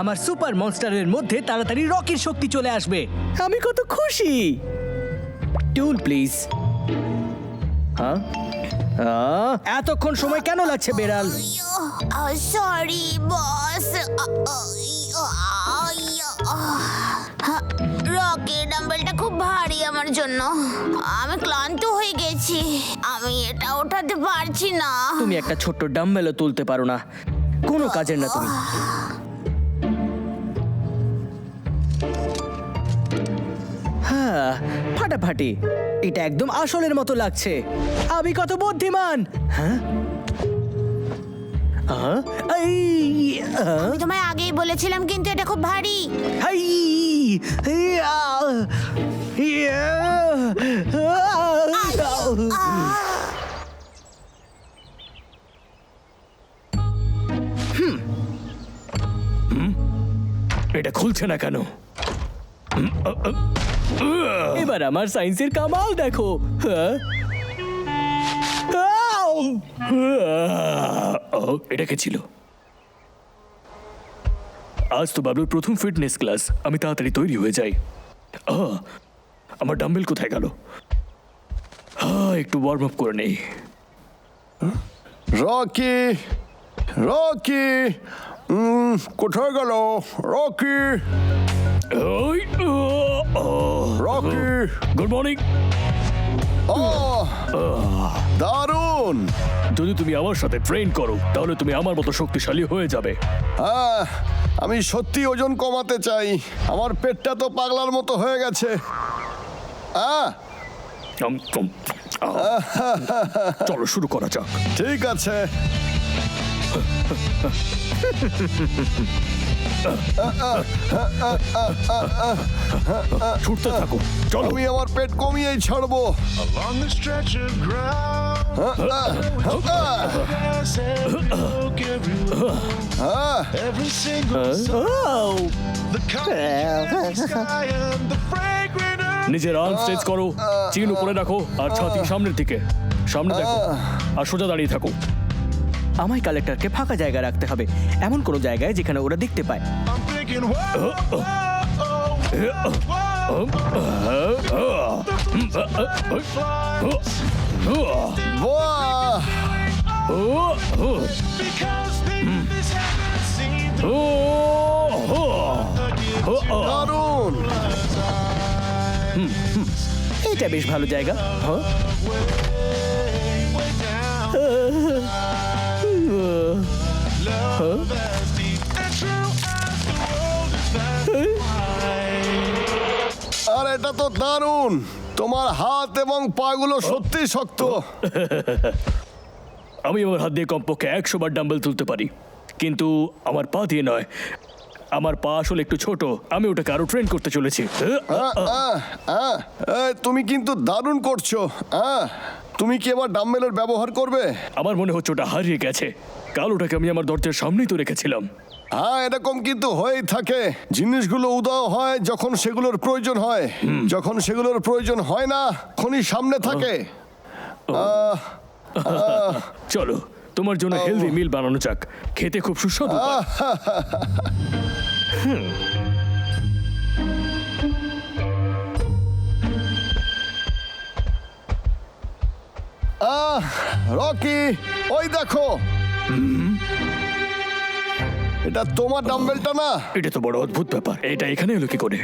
আমার সুপার মনস্টারের মধ্যে তাড়াতাড়ি রকির শক্তি চলে আসবে। আমি কত খুশি। টুল প্লিজ। হ্যাঁ, এতক্ষণ সময় কেন লাগছে বেড়াল? Sorry boss. রকি ডাম্বেলটা খুব ভারী আমার জন্য। আমি ক্লান্ত হয়ে গেছি, আমি এটা ওঠাতে পারছি না। তুমি একটা ছোট্ট ডাম্বেলও তুলতে পারো না, কোনো কাজের না তুমি। হ্যাঁ, ফাটাফাটি। এটা একদম আসলের মতো লাগছে। আমি কত বুদ্ধিমান। হ্যাঁ, আমি তোমায় আগেই বলেছিলাম, কিন্তু এটা খুব ভারী। এটা খুলছে না কেন? এবার আমার সায়েন্সের কামাল দেখো। এটা কে ছিল? আজ তো বাবলুর প্রথম ফিটনেস ক্লাস। আমি তাড়াতাড়ি তৈরি হয়ে যাই। আমার ডাম্বেল কোথায় গেল? একটু ওয়ার্ম আপ করে নেই। রকি, রকি, কোথায় গেল রকি? Rocky, good morning. দারুণ। যদি তুমি আমার সাথে ট্রেন করো তাহলে তুমি আমার মতো শক্তিশালী হয়ে যাবে। হ্যাঁ, আমি সত্যি ওজন কমাতে চাই। আমার পেটটা তো পাগলার মতো হয়ে গেছে। চলো শুরু করা যাক। ঠিক আছে। ছুটতে থাকো, চলো। আমি আমার পেট কমিয়েই ছাড়বো। Along the stretch of ground, grass broke every single song, the color sky and the fragrant earth. নিজের আর্ম স্ট্রেচ করো, চিন উপরে রাখো আর ছাতি সামনের দিকে। সামনে দেখো আর সোজা দাঁড়িয়ে থাকো। আমায় কালেক্টরকে ফাঁকা জায়গা রাখতে হবে, এমন কোনো জায়গায় যেখানে ওরা দেখতে পায়। I'm thinking, whoa, whoa, বাহ, because this hasn't seemed দারুণ। এটা বেশ ভালো জায়গা। as deep and true as the world is vast and wide. আর এটা তো দারুণ। তোমার হাত এবং পাগুলো সত্যি শক্ত। আমি আমার হাত দিয়ে কমপক্ষে 100 বার ডাম্বেল তুলতে পারি, কিন্তু আমার পা দিয়ে নয়। আমার পা আসলে একটু ছোট। আমি ওটাকে আরো ট্রেন করতে চলেছি। তুমি কিন্তু দারুণ করছো। তুমি কি এবার ডাম্বেলের ব্যবহার করবে? আমার মনে হচ্ছে ওটা হারিয়ে গেছে। কাল ওটাকে আমি আমার দরজার সামনেই তো রেখেছিলাম। হ্যাঁ, এরকম কিন্তু হয়েই থাকে। জিনিসগুলো উধাও হয় যখন সেগুলোর প্রয়োজন হয়। যখন সেগুলোর প্রয়োজন হয় না, খনি সামনে থাকে। চলো তোমার জন্য হেলদি মিল বানানো যাক, খেতে খুব সুস্বাদু হয়। রকি, ওই দেখো। এটা তোমার ডাম্বেলটা না? এটা তো বড় অদ্ভুত ব্যাপার। এটা এখানে এলো কি করে?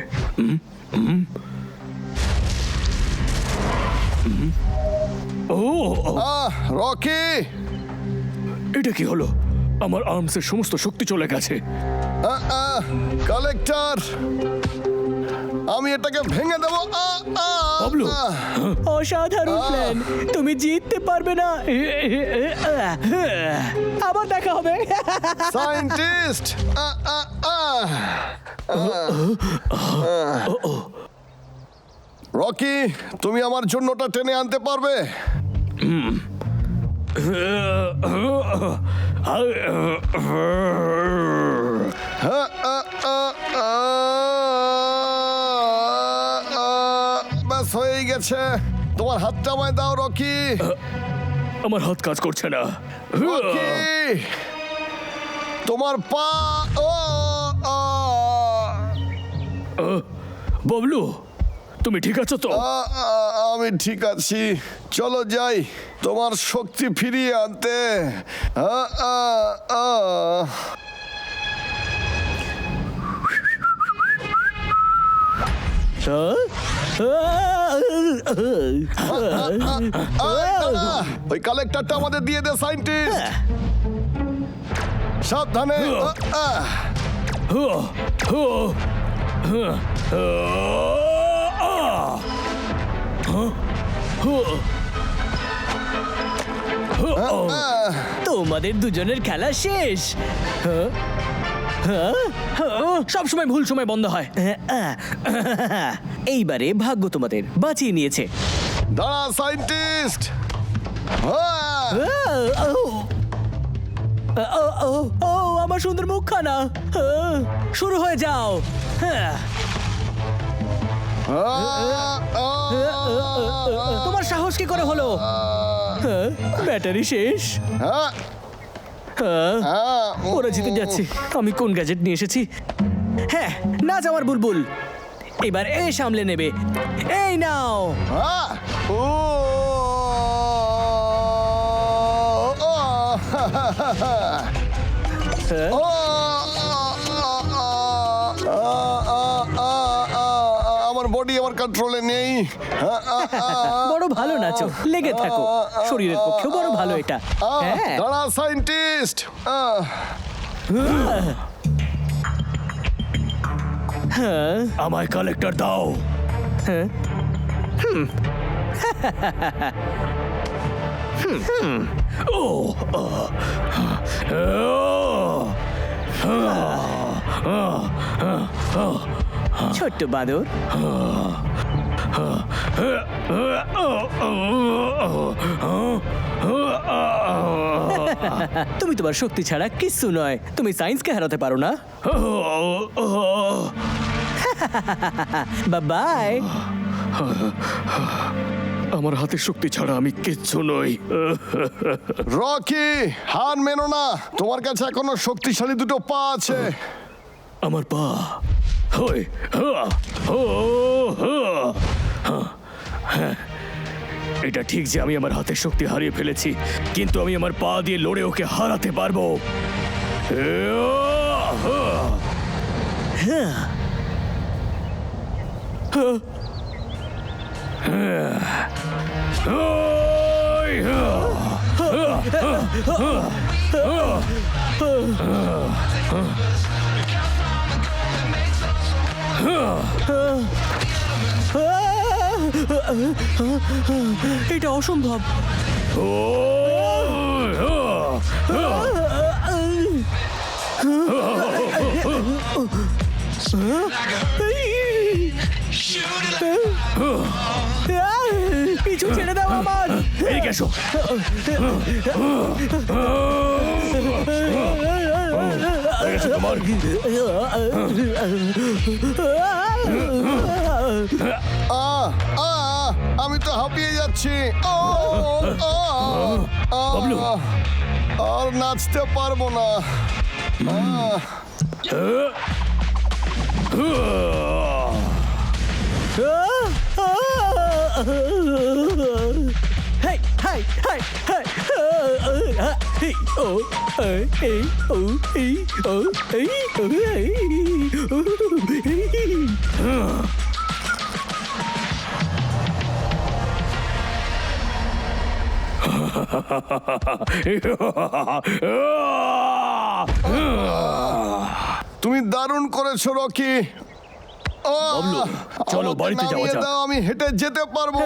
রকি, এটা কি হলো? আমার আর্মসের সমস্ত শক্তি চলে গেছে। কালেক্টর, আমি এটাকে ভেঙে দেবো। বাবলু, অসাধারণ প্ল্যান। তুমি জিততে পারবে না। আবার দেখা হবে। সায়েন্টিস্ট, রকি, তুমি আমার জন্য ওটা টেনে আনতে পারবে? ব্যাস হয়ে গেছে। তোমার হাতটা আমায় দাও রকি। আমার হাত কাজ করছে না। রকি, তোমার পা। ও, আ, বাবলু, তুমি ঠিক আছো তো? আ, আ, আমি ঠিক আছি। চলো যাই তোমার শক্তি ফিরিয়ে আনতে। আ, আ, আ। দাঁড়া, ওই কালেক্টরটা আমাদের দিয়ে দে সাইন্টিস্ট। সাবধানে। তোমাদের দুজনের খেলা শেষ। সব সময় ভুল সময় বন্ধ হয়। এইবারে ভাগ্য তোমাদের বাঁচিয়ে নিয়েছে। দাঁড়া সাইন্টিস্ট। আমার সুন্দর মুখখানা। শুরু হয়ে যাও। তোমার সাহস কি করে হলো? ব্যাটারি শেষ। ওরা জিতে যাচ্ছে। আমি কোন গ্যাজেট নিয়ে এসেছি? হ্যাঁ, নাচ আমার বুলবুল। এবার এ সামলে নেবে। এই নাও। আমার বডি আমার কন্ট্রোলে নেই। বড় ভালো নাচো, লেগে থাকো। শরীরের পক্ষেও বড় ভালো এটা। হ্যাঁ। দাঁড়া সাইন্টিস্ট। আমায় কালেক্টর দাও। ছোট্ট বাদর। তুমি তোমার শক্তি ছাড়া কিচ্ছু নয়। তুমি সায়েন্সকে হারাতে পারো না। বাই। আমার হাতের শক্তি ছাড়া আমি কিচ্ছু নই। রকি, হার মেনো না। তোমার কাছে এখনো শক্তিশালী দুটো পা আছে। আমার পা। এটা ঠিক যে আমি আমার হাতের শক্তি হারিয়ে ফেলেছি, কিন্তু আমি আমার পা দিয়ে লড়ে ওকে হারাতে পারবো। এটা অসম্ভব। পিছু ছেড়ে দাও আমার। এদিকে এসো। তোমার আমি তো হাঁপিয়ে যাচ্ছি। বাবলু। আর নাচতে পারবো না। Hey, hey, hey, hey, hey, oh, hey, oh, hey, oh, hey, তুমি দারুণ করেছো রকি। বাবলু, চলো বাড়িতে যাওয়া যাক। আমি হেঁটে যেতে পারবো।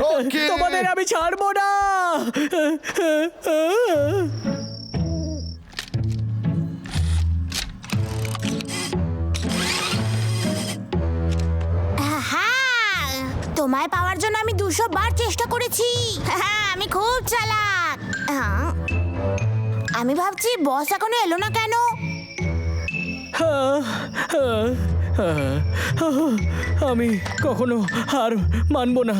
রকি, তোমাদের আমি ছাড়বো না। তোমায় পাওয়ার জন্য আমি 200 বার চেষ্টা করেছি। হ্যাঁ, আমি খুব চালাক। আমি ভাবছি বস এখনো এলো না কেন? আমি কখনো হার মানবো না।